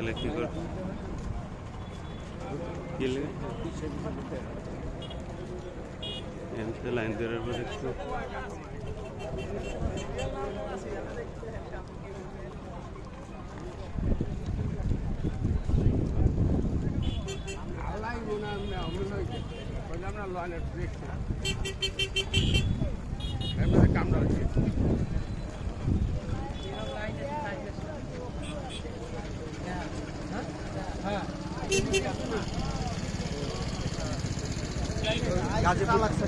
গেলে কি করে এমসে লাইন ধরে দেখছো গাজীপুর লাগছে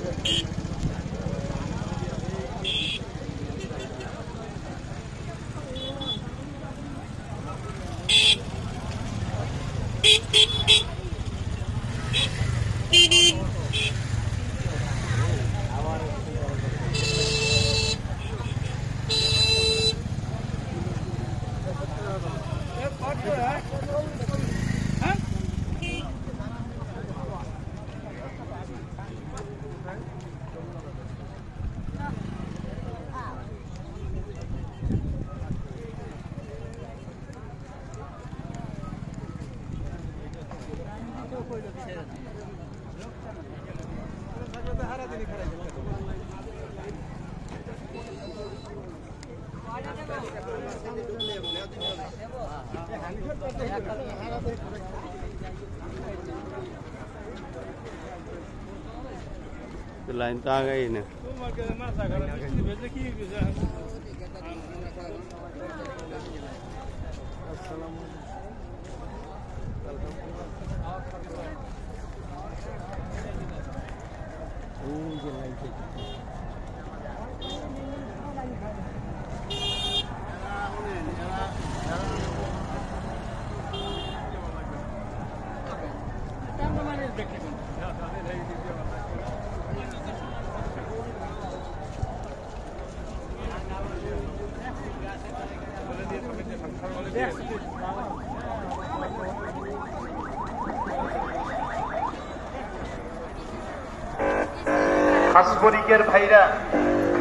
तो लाइन तो आ गई ना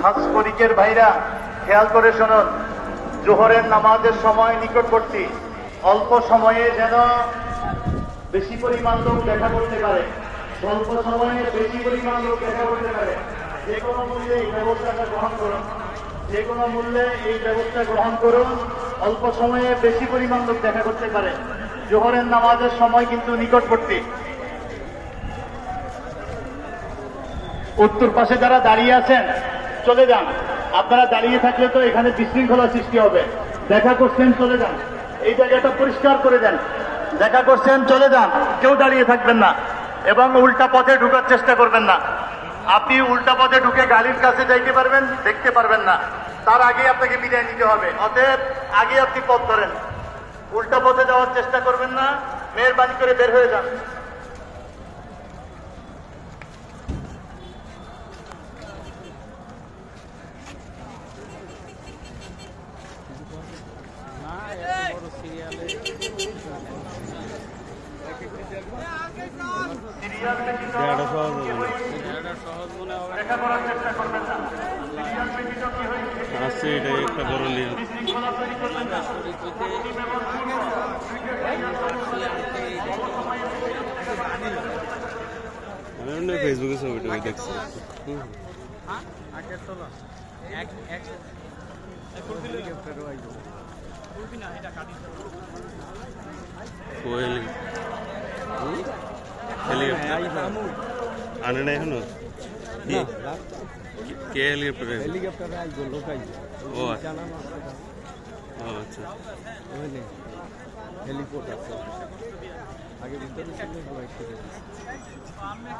খাসপরিকের ভাইরা খেয়াল করে শুনুন, জোহরের নামাজের সময় নিকটবর্তী, অল্প সময়ে যেন বেশি পরিমাণ লোক দেখা করতে পারে, স্বল্প সময়ে বেশি পরিমাণ লোক দেখা করতে পারে, যে কোনো মূল্যে এই ব্যবস্থাটা গ্রহণ করুন, যে কোনো মূল্যে এই ব্যবস্থা গ্রহণ করুন, অল্প সময়ে বেশি পরিমাণ লোক দেখা করতে পারে। জোহরের নামাজের সময় কিন্তু নিকটবর্তী। উত্তর পাশে যারা দাঁড়িয়ে আছেন চলে যান, আপনারা দাঁড়িয়ে থাকলে তো এখানে বিশৃঙ্খলা সৃষ্টি হবে। দেখা করছেন চলে যান, এই জায়গাটা পরিষ্কার করে দেন। দেখা করছেন চলে যান, কেউ দাঁড়িয়ে থাকবেন না এবং উল্টা পথে ঢুকার চেষ্টা করবেন না। আপনি উল্টা পথে ঢুকে গাড়ির কাছে যাইতে পারবেন, দেখতে পারবেন না, তার আগে আপনাকে বিদায় নিতে হবে। অতএব আগে আপনি পথ ধরেন, উল্টা পথে যাওয়ার চেষ্টা করবেন না, মেহেরবানি করে বের হয়ে যান। আসছে এটা একটা বড় লিড আমি ফেসবুকে ছবিটা দেখছি আনে না এখনো কে হেলিকপ্টার ও আচ্ছা হেলিপোর্ট আছে আগে ভিতরে ছিল প্রোভাইড করে আমরা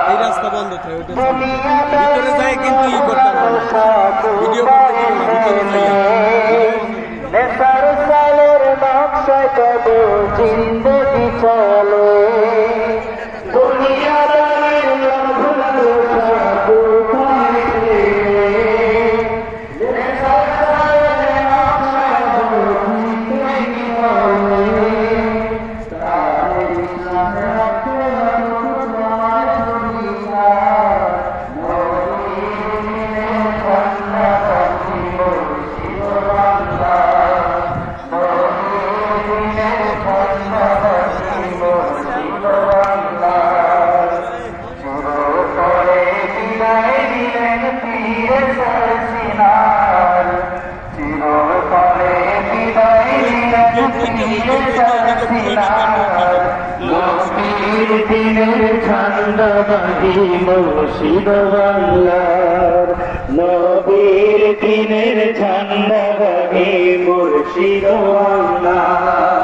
এই রাস্তা বন্ধ থাকে ভিতরে যায় কিন্তু ই করতে পারবে না ভিডিও করতে দিবে না নেশার সালের নকশায় কত জিন্দগি চলে দুনিয়াদারির লাভলাসা কোথায় নেশার সালের নকশায় কত জিন্দগি চলে তারে সাথে তোমার দুনিয়া মুর্শিদ বাংলার নবীর দিনের ঝান্ডাবাহী মুর্শিদ বাংলার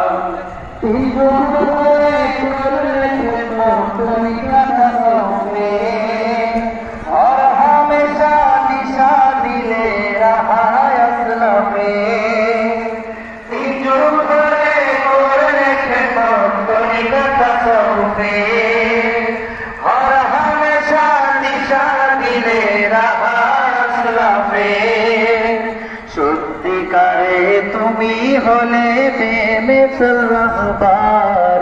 और हमेशा दिशा दिले रहा असलमे और हमेशा दिशा दिले रहा असलमे সত্যিকারে তুমি হলে বেমেসল রাহবার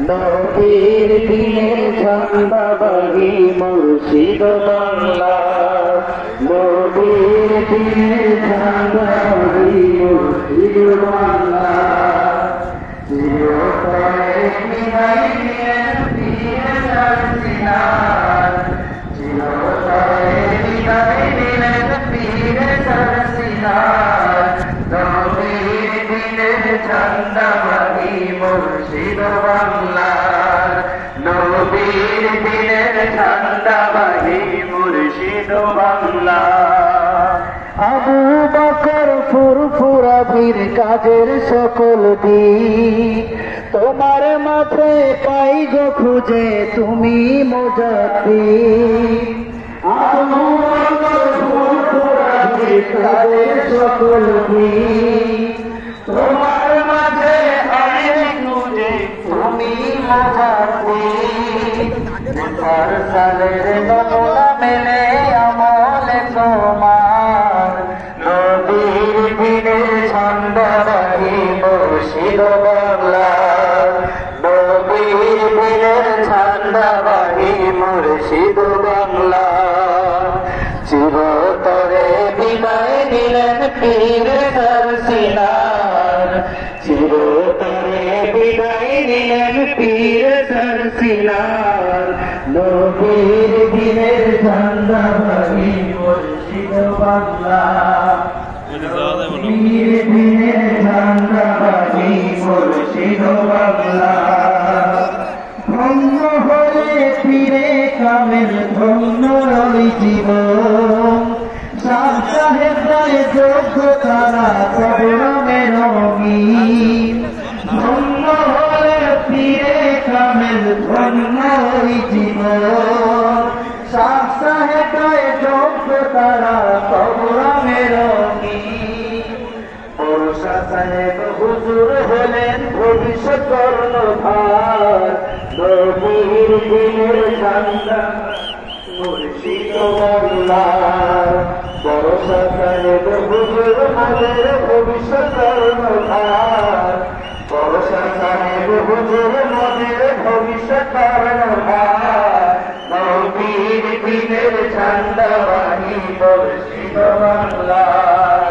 নবীর দিনের ঝান্ডাবাহী মুর্শিদ বাংলার নবীর দিনের ঝান্ডাবাহী মুর্শিদ বাংলার চিরতরে বিদায় নিলেন পীর সরসিনার চিরতরে বিদায় নিলেন পীর সরসিনার নবীর দিনের ঝান্ডাবাহী মুর্শিদ বাংলার নবীর দিনের ঝান্ডাবাহী মুর্শিদ বাংলার আবু বকর ফুরফুরা বীর কাজের সকল দিক তোমার মাঝে পাই গো খুঁজে তুমি মুজাদ্দিদ আবু বকর ফুরফুরা বীর কাজের সকল দিক তোমার মাঝে পাই খুঁজে তুমি মুজাদ্দিদ নেশার সালের নমুনা মেলে আমলে তোমার নবীর দিনের ঝান্ডাবাহী মুর্শিদ বাংলার নবীর দিনের ঝান্ডাবাহী মুর্শিদ বাংলার চিরতরে বিদায় নিলেন পীর সরসিনার চিরতরে বিদায় নিলেন পীর সরসিনার নবীর দিনের ঝান্ডাবাহী মুর্শিদ মুর্শিদ বাংলা ওইটা যাওয়া যাবে না। পীর দিনের ঝান্ডাবাজি মুর্শিদ বাংলা ধন্য হলে ফিরে কামের ধন্য ওই জীবন শাহ সাহেব রায় যোগ্য তারা কবরমের রঙিন ধন্য হলে ফিরে কামের ধন্য ওই জীবন শাহ সাহেব রায় যোগ্য তারা কবরমের রঙিন বর্ষা সাহেব হুজুর হলেন ভবিষ্যৎ কর্ণধার নবীর দিনের ঝান্ডা মুর্শিদ বাংলার বর্ষা সাহেব হুজুর হলেন ভবিষ্যৎ কর্ণধার বর্ষা সাহেব হুজুর হলেন ভবিষ্যৎ কর্ণধার নবীর দিনের ঝান্ডা বাহিনী মুর্শিদ বাংলার